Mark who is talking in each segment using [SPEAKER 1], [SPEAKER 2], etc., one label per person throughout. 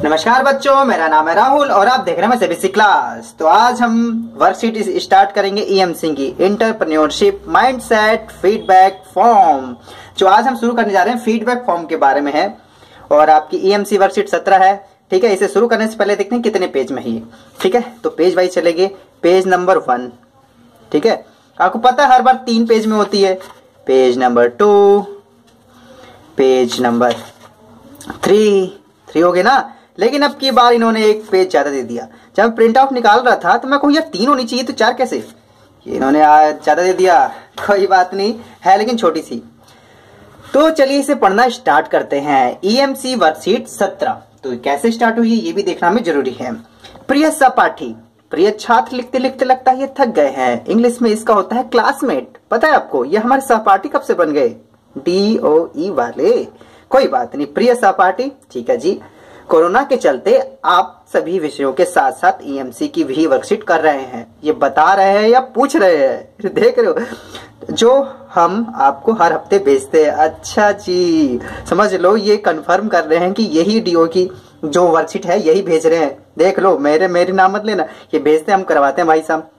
[SPEAKER 1] नमस्कार बच्चों, मेरा नाम है राहुल और आप देख रहे हैं सीबीएसई क्लास। तो आज हम वर्कशीट स्टार्ट करेंगे ईएमसी की, एंटरप्रेन्योरशिप माइंडसेट फीडबैक फॉर्म। जो आज हम शुरू करने जा रहे हैं फीडबैक फॉर्म के बारे में है और आपकी ईएमसी वर्कशीट 17 है। ठीक है, इसे शुरू करने से पहले देखते हैं कितने पेज में है। ठीक है, तो पेज वाइज चलेंगे। पेज नंबर 1, ठीक है, आपको पता है हर बार 3 पेज में होती है। पेज नंबर 2, पेज नंबर 3 हो गए ना। लेकिन अब की बार इन्होंने एक पेज ज्यादा दे दिया। जब प्रिंट आउट निकाल रहा था तो मैं कहूँ यार 3 होनी चाहिए तो 4 कैसे, इन्होंने ज्यादा दे दिया। कोई बात नहीं है, लेकिन छोटी सी। तो चलिए इसे पढ़ना स्टार्ट करते हैं। EMC worksheet 17। तो कैसे स्टार्ट हुई ये भी देखना हमें जरूरी है। प्रिय सहपाठी, प्रिय छात्र, लिखते लिखते लगता है ये थक गए हैं। इंग्लिश में इसका होता है क्लासमेट। पता है आपको ये हमारे सहपाठी कब से बन गए? DOE वाले। कोई बात नहीं, प्रिय सहपाठी। ठीक है जी, कोरोना के चलते आप सभी विषयों के साथ साथ ईएमसी की भी वर्कशीट कर रहे हैं। ये बता रहे हैं या पूछ रहे हैं? देख रहे हो, जो हम आपको हर हफ्ते भेजते हैं। अच्छा जी, समझ लो ये कंफर्म कर रहे हैं कि यही DO की जो वर्कशीट है यही भेज रहे हैं। देख लो, मेरे नाम मत लेना, ये भेजते हम करवाते हैं भाई साहब।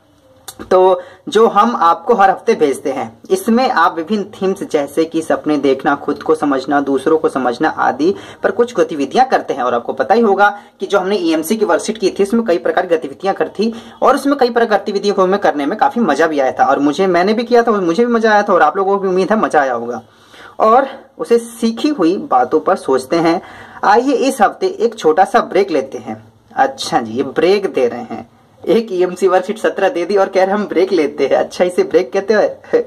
[SPEAKER 1] तो जो हम आपको हर हफ्ते भेजते हैं इसमें आप विभिन्न थीम्स जैसे कि सपने देखना, खुद को समझना, दूसरों को समझना आदि पर कुछ गतिविधियां करते हैं। और आपको पता ही होगा कि जो हमने ईएमसी की वर्कशीट की थी उसमें कई प्रकार की गतिविधियां कर थी और उसमें कई प्रकार की गतिविधियों को हमें करने में काफी मजा भी आया था। और मैंने भी किया था और मुझे भी मजा आया था और आप लोगों को भी उम्मीद है मजा आया होगा। और उसे सीखी हुई बातों पर सोचते हैं। आइए इस हफ्ते एक छोटा सा ब्रेक लेते हैं। अच्छा जी, ये ब्रेक दे रहे हैं। एक ईएमसी वर्कशीट 17 दे दी और कह रहे हम ब्रेक लेते हैं। अच्छा, इसे ब्रेक कहते हैं।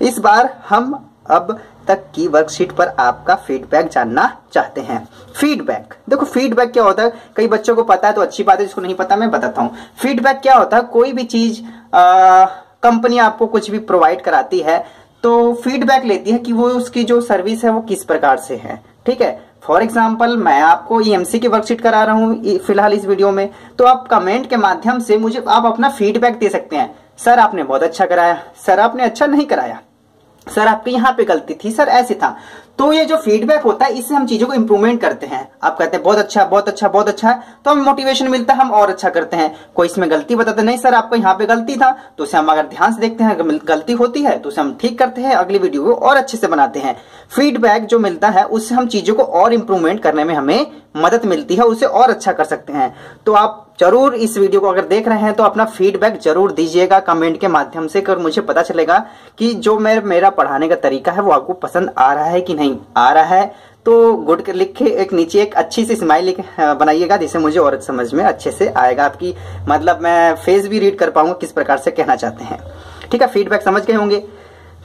[SPEAKER 1] इस बार हम अब तक की वर्कशीट पर आपका फीडबैक जानना चाहते हैं। फीडबैक, देखो फीडबैक क्या होता है, कई बच्चों को पता है तो अच्छी बात है, जिसको नहीं पता मैं बताता हूँ। फीडबैक क्या होता है, कोई भी चीज कंपनी आपको कुछ भी प्रोवाइड कराती है तो फीडबैक लेती है कि वो उसकी जो सर्विस है वो किस प्रकार से है। ठीक है, फॉर एग्जाम्पल मैं आपको ईएमसी की वर्कशीट करा रहा हूँ फिलहाल इस वीडियो में, तो आप कमेंट के माध्यम से मुझे आप अपना फीडबैक दे सकते हैं। सर आपने बहुत अच्छा कराया, सर आपने अच्छा नहीं कराया, सर आपकी यहाँ पे गलती थी, सर ऐसे था। तो ये जो फीडबैक होता है इससे हम चीजों को इंप्रूवमेंट करते हैं। आप कहते हैं बहुत अच्छा बहुत अच्छा बहुत अच्छा है, तो हमें मोटिवेशन मिलता है, हम और अच्छा करते हैं। कोई इसमें गलती बताते नहीं सर आपको यहाँ पे गलती था, तो उसे हम अगर ध्यान से देखते हैं गलती होती है तो उसे हम ठीक करते हैं, अगली वीडियो को और अच्छे से बनाते हैं। फीडबैक जो मिलता है उससे हम चीजों को और इंप्रूवमेंट करने में हमें मदद मिलती है, उसे और अच्छा कर सकते हैं। तो आप जरूर इस वीडियो को अगर देख रहे हैं तो अपना फीडबैक जरूर दीजिएगा कमेंट के माध्यम से, कर मुझे पता चलेगा कि जो मेरा पढ़ाने का तरीका है वो आपको पसंद आ रहा है कि नहीं आ रहा है। तो गुड लिख के एक नीचे एक अच्छी सी स्माइल बनाइएगा, जिससे मुझे और समझ में अच्छे से आएगा आपकी, मतलब मैं फेस भी रीड कर पाऊंगा किस प्रकार से कहना चाहते हैं। ठीक है, फीडबैक समझ गए होंगे,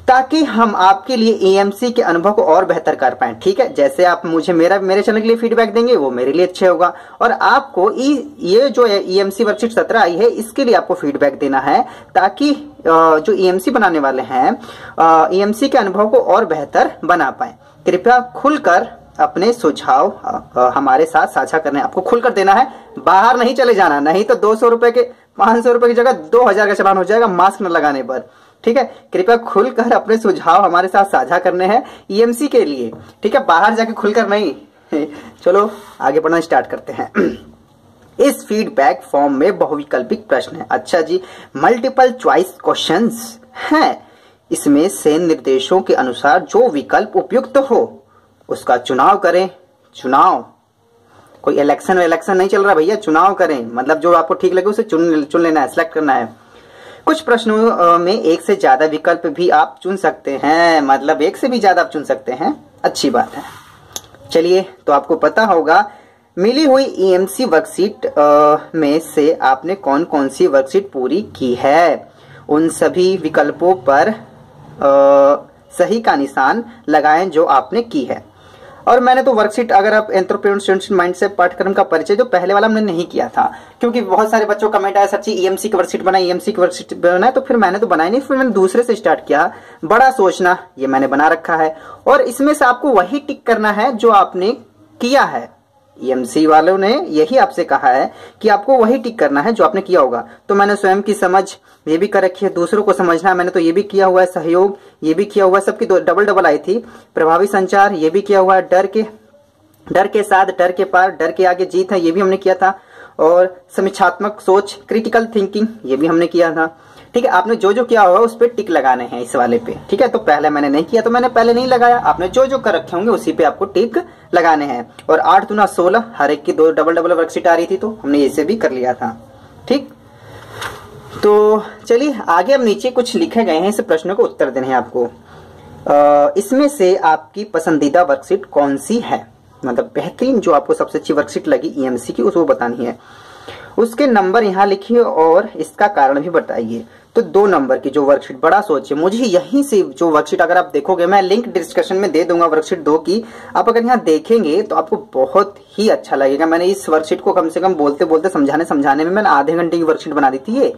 [SPEAKER 1] ताकि हम आपके लिए ईएमसी के अनुभव को और बेहतर कर पाए। ठीक है, जैसे आप मुझे मेरे चैनल के लिए फीडबैक देंगे वो मेरे लिए अच्छा होगा। और आपको ये जो ईएमसी वर्कशीट 17 आई है इसके लिए आपको फीडबैक देना है, ताकि जो ईएमसी बनाने वाले हैं ईएमसी के अनुभव को और बेहतर बना पाए। कृपया खुलकर अपने सुझाव हमारे साथ साझा करने, आपको खुलकर देना है, बाहर नहीं चले जाना, नहीं तो 200 रुपए के 500 रुपए की जगह 2000 का चालान हो जाएगा मास्क न लगाने पर। ठीक है, कृपया खुलकर अपने सुझाव हमारे साथ साझा करने हैं ईएमसी के लिए। ठीक है, बाहर जाके खुलकर नहीं। चलो आगे बढ़ना स्टार्ट करते हैं। इस फीडबैक फॉर्म में बहुविकल्पिक प्रश्न है। अच्छा जी, मल्टीपल चॉइस क्वेश्चंस हैं। इसमें से निर्देशों के अनुसार जो विकल्प उपयुक्त हो उसका चुनाव करें। चुनाव, कोई इलेक्शन नहीं चल रहा भैया, चुनाव करें, मतलब जो आपको ठीक लगे उसे चुन लेना है, सिलेक्ट करना है। कुछ प्रश्नों में एक से ज्यादा विकल्प भी आप चुन सकते हैं, मतलब एक से भी ज्यादा आप चुन सकते हैं, अच्छी बात है। चलिए, तो आपको पता होगा मिली हुई ईएमसी वर्कशीट में से आपने कौन कौन सी वर्कशीट पूरी की है। उन सभी विकल्पों पर सही का निशान लगाएं जो आपने की है। और मैंने तो वर्कशीट, अगर आप एंटरप्रेन्योरशिप माइंडसेट पाठ्यक्रम का परिचय जो पहले वाला हमने नहीं किया था, क्योंकि बहुत सारे बच्चों का कमेंट आया सच्ची ईएमसी की वर्कशीट बनाई, ईएमसी की वर्कशीट बनाए, तो फिर मैंने तो बनाई नहीं, फिर मैंने दूसरे से स्टार्ट किया। बड़ा सोचना, ये मैंने बना रखा है और इसमें से आपको वही टिक करना है जो आपने किया है। ईएमसी वालों ने यही आपसे कहा है कि आपको वही टिक करना है जो आपने किया होगा। तो मैंने स्वयं की समझ ये भी कर रखी है, दूसरों को समझना मैंने तो ये भी किया हुआ है, सहयोग ये भी किया हुआ है, सबकी डबल आई थी। प्रभावी संचार ये भी किया हुआ है, डर के डर के साथ डर के पार, डर के आगे जीत है, ये भी हमने किया था। और समीक्षात्मक सोच, क्रिटिकल थिंकिंग, ये भी हमने किया था। ठीक है, आपने जो जो किया होगा उस पर टिक लगाने हैं इस वाले पे। ठीक है, तो पहले मैंने नहीं किया तो मैंने पहले नहीं लगाया, आपने जो जो कर रखे होंगे उसी पे आपको टिक लगाने हैं। और 8 दूना 16, हर एक की 2 डबल डबल वर्कशीट आ रही थी तो हमने इसे भी कर लिया था। ठीक, तो चलिए आगे अब नीचे कुछ लिखे गए हैं, इस प्रश्नों को उत्तर देने हैं आपको। इसमें से आपकी पसंदीदा वर्कशीट कौन सी है, मतलब बेहतरीन जो आपको सबसे अच्छी वर्कशीट लगी ईएमसी की, उसको बतानी है। उसके नंबर यहाँ लिखिए और इसका कारण भी बताइए। तो 2 नंबर की जो वर्कशीट, बड़ा सोचिए, मुझे यहीं से जो वर्कशीट अगर आप देखोगे, मैं लिंक डिस्कशन में दे दूंगा वर्कशीट 2 की, आप अगर यहाँ देखेंगे तो आपको बहुत ही अच्छा लगेगा। मैंने इस वर्कशीट को कम से कम बोलते बोलते समझाने में मैंने आधे घंटे की वर्कशीट बना दी थी ये।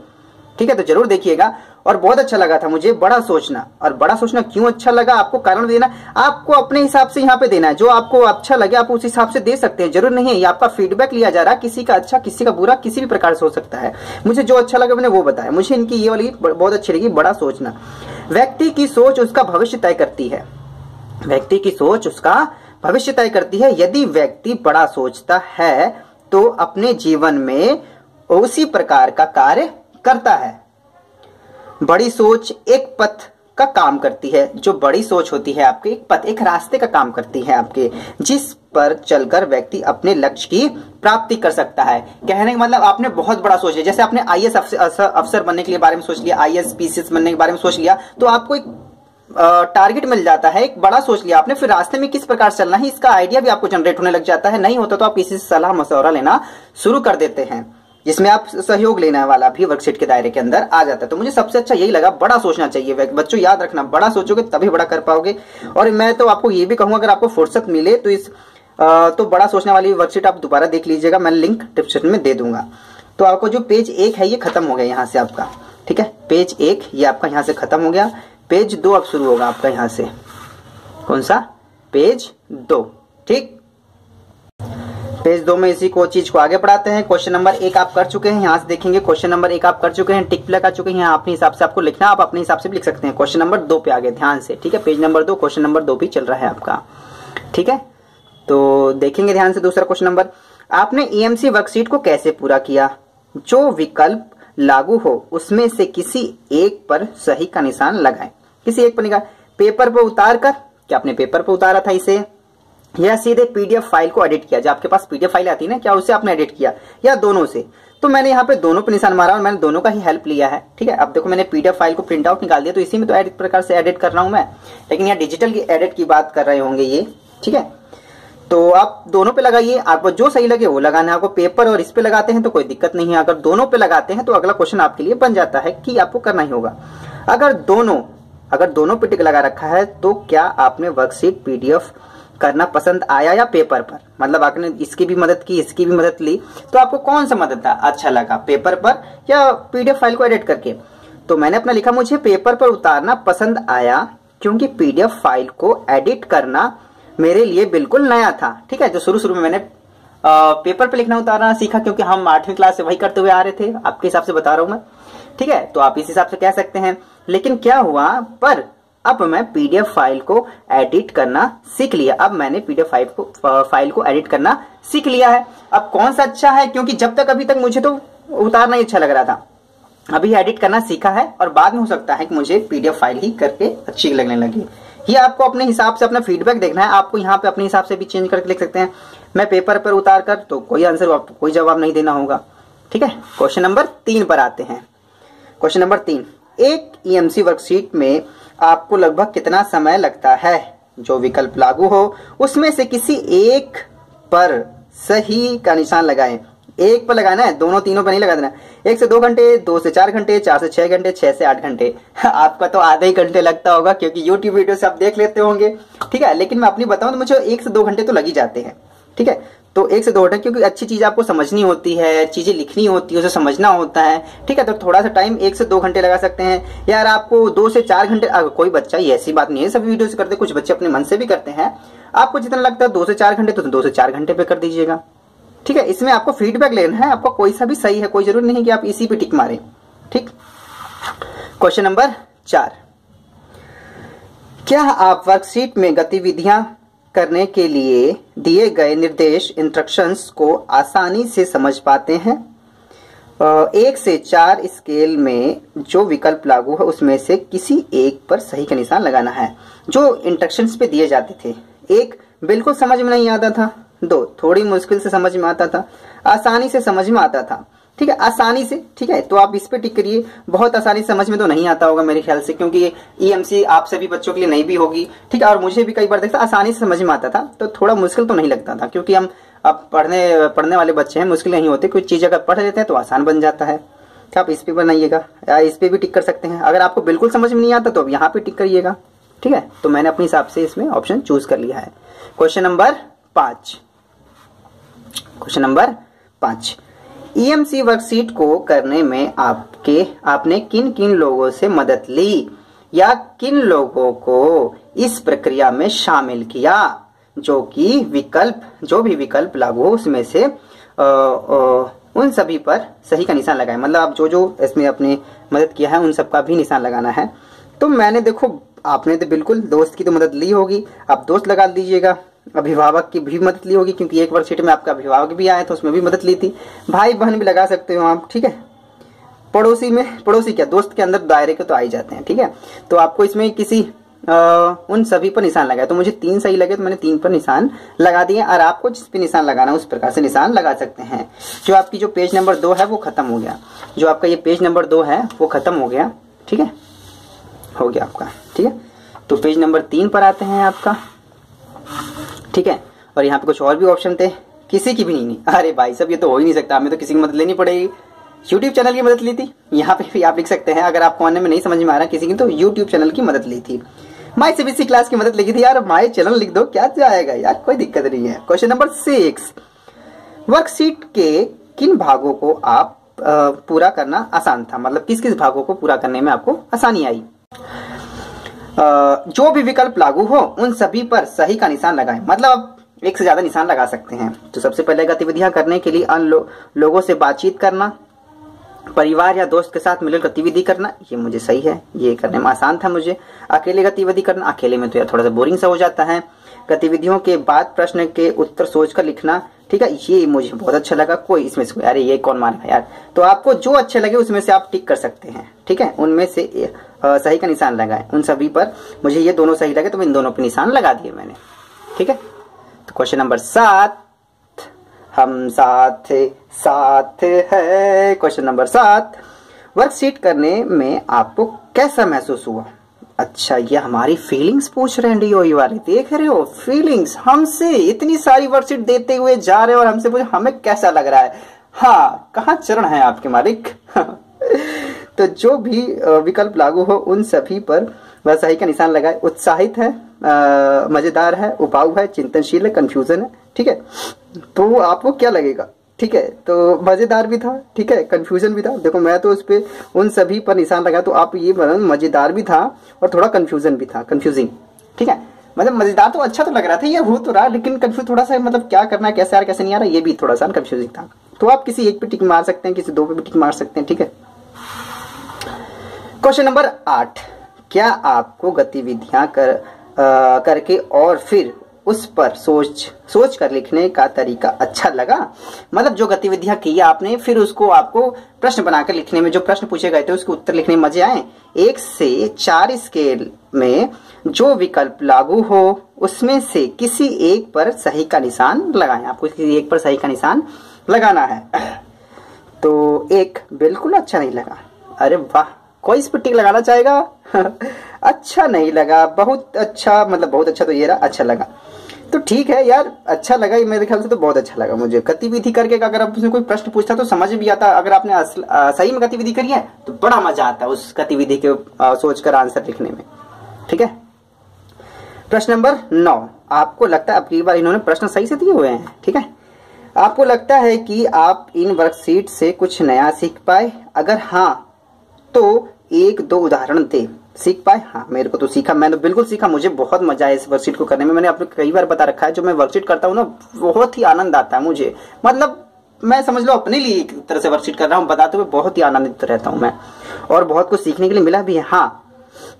[SPEAKER 1] ठीक है, तो जरूर देखिएगा। और बहुत अच्छा लगा था मुझे बड़ा सोचना। और बड़ा सोचना क्यों अच्छा लगा, आपको कारण देना, आपको अपने हिसाब से यहाँ पे देना है, जो आपको अच्छा लगे आप उस हिसाब से दे सकते हैं, जरूर नहीं है ये आपका फीडबैक लिया जा रहा है, किसी का अच्छा किसी का बुरा किसी भी प्रकार से हो सकता है। मुझे जो अच्छा लगा मैंने वो बताया। मुझे इनकी ये वाली बहुत अच्छी लगी, बड़ा सोचना। व्यक्ति की सोच उसका भविष्य तय करती है, व्यक्ति की सोच उसका भविष्य तय करती है। यदि व्यक्ति बड़ा सोचता है तो अपने जीवन में उसी प्रकार का कार्य करता है। बड़ी सोच एक पथ का काम करती है, जो बड़ी सोच होती है आपके एक पथ, एक रास्ते का काम करती है आपके, जिस पर चलकर व्यक्ति अपने लक्ष्य की प्राप्ति कर सकता है। कहने का मतलब आपने बहुत बड़ा सोच लिया, जैसे आपने आईएएस अफसर बनने के लिए बारे में सोच लिया, आईएएस पीसीएस बनने के बारे में सोच लिया, तो आपको एक टारगेट मिल जाता है, एक बड़ा सोच लिया आपने, फिर रास्ते में किस प्रकार चलना है इसका आइडिया भी आपको जनरेट होने लग जाता है। नहीं होता तो आप किसी से सलाह मशवरा लेना शुरू कर देते हैं, जिसमें आप सहयोग लेने वाला भी वर्कशीट के दायरे के अंदर आ जाता है। तो मुझे सबसे अच्छा यही लगा, बड़ा सोचना चाहिए बच्चों, याद रखना, बड़ा सोचोगे तभी बड़ा कर पाओगे। और मैं तो आपको ये भी कहूंगा अगर आपको फुर्सत मिले तो तो बड़ा सोचने वाली वर्कशीट आप दोबारा देख लीजिएगा, मैं लिंक डिस्क्रिप्शन में दे दूंगा। तो आपको जो पेज 1 है ये खत्म हो गया यहाँ से आपका। ठीक है, पेज 1 ये आपका यहाँ से खत्म हो गया। पेज 2 अब शुरू होगा आपका यहाँ से। कौन सा? पेज 2। ठीक, पेज 2 में इसी को चीज को आगे बढ़ाते हैं। क्वेश्चन नंबर 1 आप कर चुके हैं, यहाँ से देखेंगे क्वेश्चन नंबर 1 आप कर चुके हैं, टिक लगा चुके हैं। यहाँ अपने हिसाब से आपको लिखना, आप अपने हिसाब से भी लिख सकते हैं। क्वेश्चन नंबर 2 पे आगे ध्यान से। ठीक है, पेज नंबर 2 क्वेश्चन नंबर 2 भी चल रहा है आपका। ठीक है, तो देखेंगे ध्यान से दूसरा क्वेश्चन नंबर। आपने ईएमसी वर्कशीट को कैसे पूरा किया? जो विकल्प लागू हो उसमें से किसी एक पर सही का निशान लगाएं। किसी एक पर निकाल, पेपर पर उतार कर, क्या आपने पेपर पर उतारा था इसे, या सीधे पीडीएफ फाइल को एडिट किया, जो आपके पास पीडीएफ फाइल आती है ना, क्या उसे आपने एडिट किया, या दोनों से? तो मैंने यहाँ पे दोनों पे निशान मारा और मैंने दोनों का ही हेल्प लिया है। ठीक है, अब देखो मैंने पीडीएफ फाइल को प्रिंट आउट निकाल दिया, तो इसी में तो एडिट प्रकार से एडिट कर रहा हूं मैं, लेकिन यहाँ डिजिटल की एडिट की बात कर रहे होंगे ये। ठीक है, तो आप दोनों पे लगाइए, आपको जो सही लगे वो लगाना है। आपको पेपर और इस पे लगाते हैं तो कोई दिक्कत नहीं है, अगर दोनों पे लगाते हैं तो अगला क्वेश्चन आपके लिए बन जाता है कि आपको करना ही होगा। अगर दोनों पे टिक लगा रखा है तो क्या आपने वर्कशीट पीडीएफ करना पसंद आया या पेपर पर? मतलब आपने इसकी भी मदद की इसकी भी मदद ली, तो आपको कौन सा मदद अच्छा लगा, पेपर पर या पीडीएफ फाइल को एडिट करके? तो मैंने अपना लिखा, मुझे पेपर पर उतारना पसंद आया क्योंकि पीडीएफ फाइल को एडिट करना मेरे लिए बिल्कुल नया था। ठीक है, जो शुरू में मैंने पेपर पे लिखना उतारना सीखा क्योंकि हम 8वीं क्लास से वही करते हुए आ रहे थे, आपके हिसाब से बता रहा हूं मैं। ठीक है, तो आप इस हिसाब से कह सकते हैं। लेकिन क्या हुआ, पर अब मैं पीडीएफ फाइल को एडिट करना सीख लिया। अब मैंने पीडीएफ फाइल को एडिट करना सीख लिया है। अब कौन सा अच्छा है, क्योंकि जब तक अभी तक मुझे तो उतारना ही अच्छा लग रहा था, अभी एडिट करना सीखा है और बाद में हो सकता है कि मुझे पीडीएफ फाइल ही करके अच्छी लगने लगी। ये आपको अपने हिसाब से अपना फीडबैक देखना है, आपको यहाँ पे अपने हिसाब से भी चेंज करके लिख सकते हैं। मैं पेपर पर उतार कर, तो कोई आंसर आपको कोई जवाब नहीं देना होगा। ठीक है, क्वेश्चन नंबर 3 पर आते हैं। क्वेश्चन नंबर 3, एक ईएमसी वर्कशीट में आपको लगभग कितना समय लगता है? जो विकल्प लागू हो उसमें से किसी एक पर सही का निशान लगाएं। एक पर लगाना है, दोनों तीनों पर नहीं लगा देना। 1 से 2 घंटे, 2 से 4 घंटे, 4 से 6 घंटे, 6 से 8 घंटे। आपका तो आधे ही घंटे लगता होगा क्योंकि यूट्यूब वीडियो से आप देख लेते होंगे। ठीक है, लेकिन मैं अपनी बताऊं तो मुझे 1 से 2 घंटे तो लग ही जाते हैं। ठीक है, तो 1 से 2 घंटे, क्योंकि अच्छी चीज आपको समझनी होती है, चीजें लिखनी होती है, उसे समझना होता है। ठीक है, तो थोड़ा सा टाइम 1 से 2 घंटे लगा सकते हैं। यार आपको 2 से 4 घंटे, कोई बच्चा, ये ऐसी बात नहीं है सभी वीडियो से करते, कुछ बच्चे अपने मन से भी करते हैं। आपको जितना लगता है 2 से 4 घंटे, तो 2 से 4 घंटे पे कर दीजिएगा। ठीक है, इसमें आपको फीडबैक लेना है, आपका कोई सा भी सही है, कोई जरूरी नहीं कि आप इसी पे टिक मारें। ठीक, क्वेश्चन नंबर 4, क्या आप वर्कशीट में गतिविधियां करने के लिए दिए गए निर्देश इंस्ट्रक्शंस को आसानी से समझ पाते हैं। 1 से 4 स्केल में जो विकल्प लागू है उसमें से किसी एक पर सही का निशान लगाना है। जो इंस्ट्रक्शंस पे दिए जाते थे, 1 बिल्कुल समझ में नहीं आता था, 2 थोड़ी मुश्किल से समझ में आता था, आसानी से समझ में आता था। ठीक है, आसानी से, ठीक है, तो आप इस पे टिक करिए। बहुत आसानी समझ में तो नहीं आता होगा मेरे ख्याल से, क्योंकि ये ईएमसी आप सभी बच्चों के लिए नहीं भी होगी। ठीक है, और मुझे भी कई बार देखता आसानी से समझ में आता था, तो थोड़ा मुश्किल तो नहीं लगता था, क्योंकि हम अब पढ़ने वाले बच्चे हैं, मुश्किल नहीं होते। कोई चीज अगर पढ़ लेते हैं तो आसान बन जाता है। तो आप इस पे बनाइएगा या इस पे भी टिक कर सकते हैं। अगर आपको बिल्कुल समझ में नहीं आता तो अब यहाँ पे टिक करिएगा। ठीक है, तो मैंने अपने हिसाब से इसमें ऑप्शन चूज कर लिया है। Question number 5, question number 5, EMC worksheet को करने में आपने किन किन लोगों से मदद ली या किन लोगों को इस प्रक्रिया में शामिल किया। जो भी विकल्प लागू हो उसमें से उन सभी पर सही का निशान लगाएं। मतलब आप जो इसमें अपने मदद किया है उन सबका भी निशान लगाना है। तो मैंने देखो, आपने तो बिल्कुल दोस्त की तो मदद ली होगी, आप दोस्त लगा दीजिएगा। अभिभावक की भी मदद ली होगी, क्योंकि एक वर्कशीट में आपका अभिभावक भी आए तो उसमें भी मदद ली थी। भाई बहन भी लगा सकते हो आप। ठीक है, पड़ोसी क्या, दोस्त के अंदर दायरे के तो आ ही जाते हैं। ठीक है, तो आपको इसमें किसी उन सभी पर निशान लगाया। तो मुझे 3 सही लगे तो मैंने 3 पर निशान लगा दिए, और आपको जिस पे निशान लगाना उस प्रकार से निशान लगा सकते हैं। जो आपकी जो पेज नंबर 2 है वो खत्म हो गया। जो आपका ये पेज नंबर 2 है वो खत्म हो गया। ठीक है, हो गया आपका। ठीक है, तो पेज नंबर 3 पर आते हैं आपका। ठीक है, और यहाँ पे कुछ और भी ऑप्शन थे, किसी की भी नहीं। अरे भाई साहब, ये तो हो ही नहीं सकता, हमें तो किसी की मदद लेनी पड़ेगी। यूट्यूब चैनल की मदद ली थी, यहाँ पे भी आप लिख सकते हैं। अगर आपको आने में नहीं समझ में आ रहा किसी की, तो यूट्यूब चैनल की मदद ली थी। माई सीबीएसई क्लास की मदद लिखी थी। यार माई चैनल लिख दो, क्या जाएगा यार, कोई दिक्कत नहीं है। क्वेश्चन नंबर 6, वर्कशीट के किन भागों को आप पूरा करना आसान था। मतलब किस किस भागों को पूरा करने में आपको आसानी आई। जो भी विकल्प लागू हो उन सभी पर सही का निशान लगाएं। मतलब आप 1 से ज्यादा निशान लगा सकते हैं। तो सबसे पहले गतिविधियां करने के लिए अन्य लोगों से बातचीत करना, परिवार या दोस्त के साथ मिलकर गतिविधि करना, ये मुझे सही है, ये करने में आसान था मुझे। अकेले गतिविधि करना, अकेले में तो यार थोड़ा सा बोरिंग सा हो जाता है। गतिविधियों के बाद प्रश्न के उत्तर सोचकर लिखना, ठीक है, ये मुझे बहुत अच्छा लगा। कोई इसमें से अरे ये कौन मानेगा यार। तो आपको जो अच्छे लगे उसमें से आप टिक कर सकते हैं। ठीक है, उनमें से सही का निशान लगाएं। उन सभी पर मुझे ये दोनों सही लगे तो इन दोनों पर निशान लगा दिए मैंने। ठीक है, तो क्वेश्चन नंबर 7, हम साथ है। क्वेश्चन नंबर 7, वर्कशीट करने में आपको कैसा महसूस हुआ। अच्छा, ये हमारी फीलिंग्स पूछ रहे हैं डीओई वाले, देख रहे हो, फीलिंग्स हमसे इतनी सारी वर्कशीट देते हुए जा रहे हैं और हमसे पूछ हमें कैसा लग रहा है। हाँ, कहाँ चरण है आपके मालिक। तो जो भी विकल्प लागू हो उन सभी पर वह सही का निशान लगाए। उत्साहित है, मजेदार है, उबाऊ है, चिंतनशील है, कंफ्यूजन है। ठीक है, तो आपको क्या लगेगा। ठीक है, तो मजेदार भी था, ठीक है, कंफ्यूजन भी था। देखो मैं तो उस पे उन सभी पर निशान लगा, तो आप ये मजेदार भी था और थोड़ा कंफ्यूजन भी था, कंफ्यूजिंग। ठीक है, मतलब मजेदार तो अच्छा तो लग रहा था, ये हो तो रहा, लेकिन कंफ्यूज थोड़ा सा, मतलब क्या करना है, कैसे आ रहा, कैसे नहीं आ रहा, ये भी थोड़ा सा कंफ्यूजिंग था। तो आप किसी एक पे टिक मार सकते हैं, किसी 2 पे भी टिक मार सकते हैं। ठीक है, क्वेश्चन नंबर 8, क्या आपको गतिविधियां करके और फिर उस पर सोच कर लिखने का तरीका अच्छा लगा। मतलब जो गतिविधियां की आपने, फिर उसको आपको प्रश्न बनाकर लिखने में, जो प्रश्न पूछे गए थे उसके उत्तर लिखने में मजे आए। 1 से 4 स्केल में जो विकल्प लागू हो उसमें से किसी एक पर सही का निशान लगाएं। आपको किसी एक पर सही का निशान लगाना है। तो 1 बिल्कुल अच्छा नहीं लगा, अरे वाह, कोई इस पर टिक लगाना चाहेगा। अच्छा नहीं लगा, बहुत अच्छा, मतलब बहुत अच्छा तो ये रहा, अच्छा लगा। तो ठीक है यार, अच्छा लगा, मेरे ख्याल से तो बहुत अच्छा लगा मुझे। गतिविधि करके अगर आपसे कोई प्रश्न पूछता तो समझ भी आता। अगर आपने सही में गतिविधि करी है तो बड़ा मजा आता है उस गतिविधि के सोचकर आंसर लिखने में। ठीक है, प्रश्न नंबर 9, आपको लगता है अब की बार इन्होंने प्रश्न सही से दिए हुए हैं। ठीक है, आपको लगता है कि आप इन वर्कशीट से कुछ नया सीख पाए। अगर हाँ तो 1-2 उदाहरण दे। सीख पाए, हाँ मेरे को तो सीखा, मैंने बिल्कुल सीखा, मुझे बहुत मजा आया इस वर्कशीट को करने में। मैंने आपको कई बार बता रखा है, जो मैं वर्कशीट करता हूँ ना, बहुत ही आनंद आता है मुझे। मतलब मैं समझ लो अपने लिए एक तरह से वर्कशीट कर रहा हूँ, बताते हुए बहुत ही आनंदित रहता हूँ मैं, और बहुत कुछ सीखने के लिए मिला भी है। हाँ,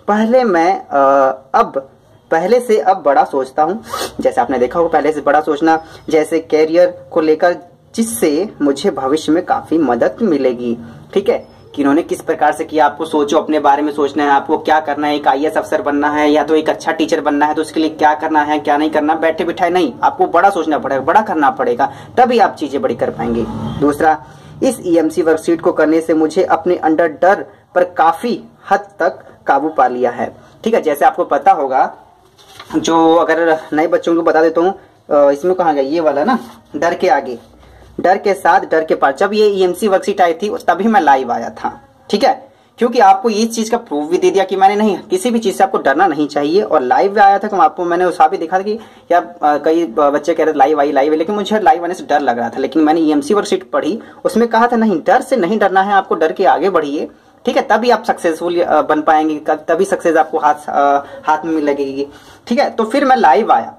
[SPEAKER 1] पहले मैं अब पहले से अब बड़ा सोचता हूँ। जैसे आपने देखा होगा पहले से बड़ा सोचना, जैसे कैरियर को लेकर, जिससे मुझे भविष्य में काफी मदद मिलेगी। ठीक है, कि इन्होंने किस प्रकार से किया, आपको सोचो, अपने बारे में सोचना है, आपको क्या करना है, एक IAS अफसर बनना है या तो एक अच्छा टीचर बनना है, तो उसके लिए क्या करना है क्या नहीं करना, बैठे बिठाए नहीं, आपको बड़ा सोचना पड़ेगा, बड़ा करना पड़ेगा, तभी आप चीजें बड़ी कर पाएंगे। दूसरा, इस EMC वर्कशीट को करने से मुझे अपने अंडर डर पर काफी हद तक काबू पा लिया है। ठीक है, जैसे आपको पता होगा, जो अगर नए बच्चों को बता देता हूँ, इसमें कहाँ गया ये वाला ना, डर के आगे, डर के साथ डर के पार। जब ये EMC वर्कशीट आई थी तभी मैं लाइव आया था। ठीक है, क्योंकि आपको इस चीज का प्रूफ भी दे दिया कि मैंने नहीं, किसी भी चीज से आपको डरना नहीं चाहिए, और लाइव आया था। आपको मैंने उस भी दिखा था कि या कई बच्चे कह रहे थे लाइव आई, लेकिन मुझे लाइव आने से डर लग रहा था। लेकिन मैंने EMC वर्कशीट पढ़ी, उसमें कहा था नहीं, डर से नहीं डरना है, आपको डर के आगे बढ़िए। ठीक है, तभी आप सक्सेसफुल बन पाएंगे, तभी सक्सेस आपको हाथ में लगेगी। ठीक है, तो फिर मैं लाइव आया।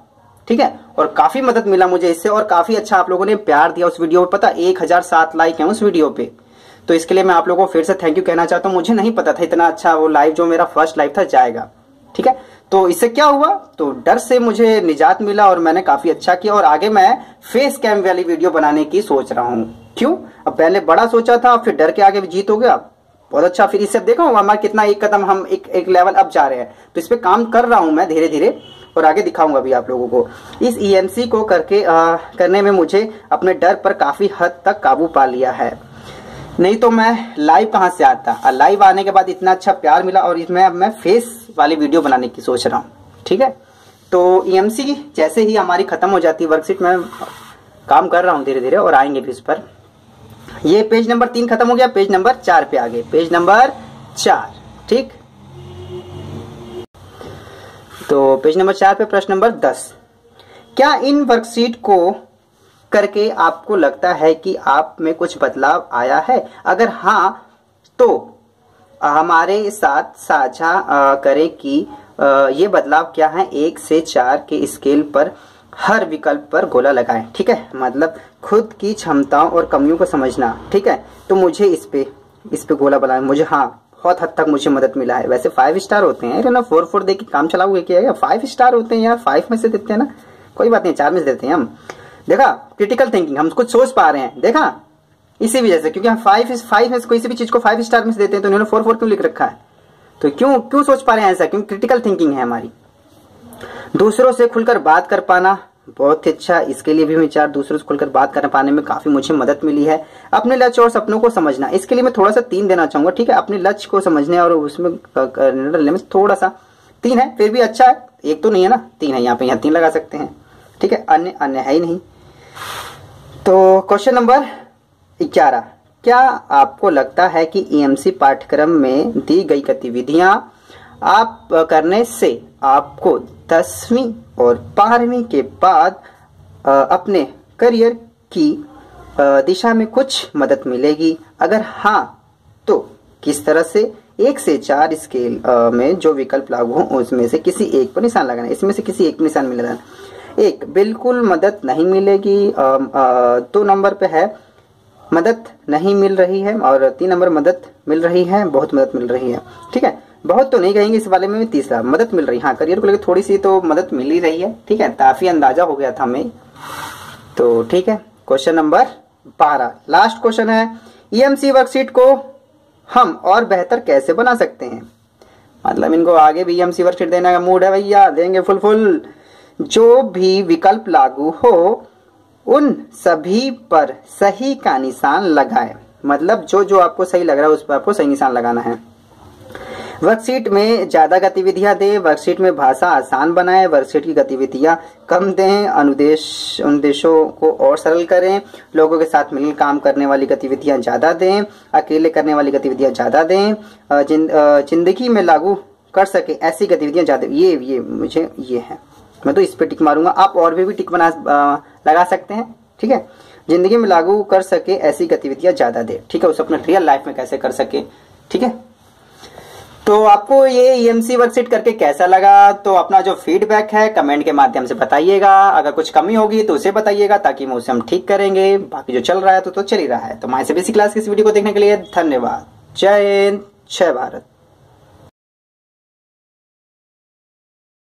[SPEAKER 1] ठीक है, और काफी मदद मिला मुझे इससे, और काफी अच्छा आप लोगों ने प्यार दिया उस वीडियो पे। पता 1007 लाइक है उस वीडियो पे, तो इसके लिए मैं आप लोगों को फिर से थैंक यू कहना चाहता हूँ। मुझे नहीं पता था इतना अच्छा वो लाइव, जो मेरा फर्स्ट लाइव था, जाएगा। ठीक है, तो इससे क्या हुआ, तो डर से मुझे निजात मिला और मैंने काफी अच्छा किया, और आगे मैं फेस कैम वाली वीडियो बनाने की सोच रहा हूँ। क्यों, अब पहले बड़ा सोचा था, फिर डर के आगे भी जीत हो गया, बहुत अच्छा। फिर इससे देखो हमारा कितना एक कदम हम एक लेवल अब जा रहे हैं, तो इस पे काम कर रहा हूं मैं धीरे धीरे, और आगे दिखाऊंगा भी आप लोगों को। इस EMC को करने में मुझे अपने डर पर काफी हद तक काबू पा लिया है, नहीं तो मैं लाइव कहां से आता। लाइव आने के बाद इतना अच्छा प्यार मिला, और इसमें अब मैं फेस वाली वीडियो बनाने की सोच रहा हूँ। ठीक है, तो EMC जैसे ही हमारी खत्म हो जाती है वर्कशीट, में काम कर रहा हूँ धीरे धीरे, और आएंगे भी इस पर। ये पेज नंबर 3 खत्म हो गया, पेज नंबर 4 पे आगे, पेज नंबर 4। ठीक, तो पेज नंबर 4 पे प्रश्न नंबर 10, क्या इन वर्कशीट को करके आपको लगता है कि आप में कुछ बदलाव आया है? अगर हाँ, तो हमारे साथ साझा करें कि ये बदलाव क्या है। 1 से 4 के स्केल पर हर विकल्प पर गोला लगाएं। ठीक है, मतलब खुद की क्षमताओं और कमियों को समझना। ठीक है, तो मुझे इस पे गोला बनाए, मुझे बहुत हद तक मुझे मदद मिला है। वैसे 5 स्टार होते हैं ना, 4 दे के काम चलाओगे क्या? 5 स्टार होते हैं यार, 5 में से देते हैं ना, कोई बात नहीं, 4 में से देते हैं हम। देखा, क्रिटिकल थिंकिंग, हम कुछ सोच पा रहे हैं, देखा, इसी वजह से, क्योंकि हम 5 में से कोई भी चीज को 5 स्टार में से देते हैं, तो इन्होंने 4 क्यों लिख रखा है? तो क्यों सोच पा रहे हैं ऐसा? क्योंकि क्रिटिकल थिंकिंग है हमारी। दूसरों से खुलकर बात कर पाना, बहुत ही अच्छा, इसके लिए भी मैं 4। दूसरों से खुलकर बात कर पाने में काफी मुझे मदद मिली है। अपने लक्ष्य और सपनों को समझना, इसके लिए मैं थोड़ा सा 3 देना चाहूंगा। ठीक है, अपने लक्ष्य को समझने और उसमें निर्णय लेने में थोड़ा सा 3 है, फिर भी अच्छा है, 1 तो नहीं है ना, 3 है यहाँ पे, यहाँ 3 लगा सकते हैं। ठीक है, अन्य है ही नहीं। तो क्वेश्चन नंबर 11, क्या आपको लगता है कि EMC पाठ्यक्रम में दी गई गतिविधियां आप करने से आपको 10वीं और 12वीं के बाद अपने करियर की दिशा में कुछ मदद मिलेगी? अगर हाँ, तो किस तरह से? 1 से 4 स्केल में जो विकल्प लागू हो उसमें से किसी एक पर निशान लगाना, इसमें से किसी एक पर निशान मिलेगा। 1, बिल्कुल मदद नहीं मिलेगी। 2 नंबर पे है मदद नहीं मिल रही है, और 3 नंबर मदद मिल रही है, बहुत मदद मिल रही है। ठीक है, बहुत तो नहीं कहेंगे इस वाले में भी। 3रा मदद मिल रही है, हाँ, करियर को लेकर थोड़ी सी तो मदद मिल ही रही है। ठीक है, काफी अंदाजा हो गया था हमें। तो ठीक है, क्वेश्चन नंबर 12 लास्ट क्वेश्चन है, EMC वर्कशीट को हम और बेहतर कैसे बना सकते हैं? मतलब इनको आगे भी EMC वर्कशीट देने का मूड है भैया, देंगे फुल। जो भी विकल्प लागू हो उन सभी पर सही का निशान लगाएं। मतलब जो आपको सही लग रहा है उस पर आपको सही निशान लगाना है। वर्कशीट में ज्यादा गतिविधियां दें, वर्कशीट में भाषा आसान बनाएं, वर्कशीट की गतिविधियां कम दें, अनुदेशों को और सरल करें, लोगों के साथ मिलकर काम करने वाली गतिविधियां ज्यादा दें, अकेले करने वाली गतिविधियां ज्यादा दें, जिंदगी में लागू कर सके ऐसी गतिविधियां ज्यादा। ये मुझे ये है, मैं तो इस पे टिक मारूंगा, आप और भी टिक लगा सकते हैं। ठीक है, जिंदगी में लागू कर सके ऐसी गतिविधियां ज्यादा दे। ठीक है, उसे अपने रियल लाइफ में कैसे कर सके। ठीक है, तो आपको ये EMC वर्कशीट करके कैसा लगा? तो अपना जो फीडबैक है कमेंट के माध्यम से बताइएगा। अगर कुछ कमी होगी तो उसे बताइएगा, ताकि मैं उसे हम ठीक करेंगे। बाकी जो चल रहा है तो चल ही रहा है। तो माय CBSE क्लास की इस वीडियो को देखने के लिए धन्यवाद। जय हिंद, जय भारत।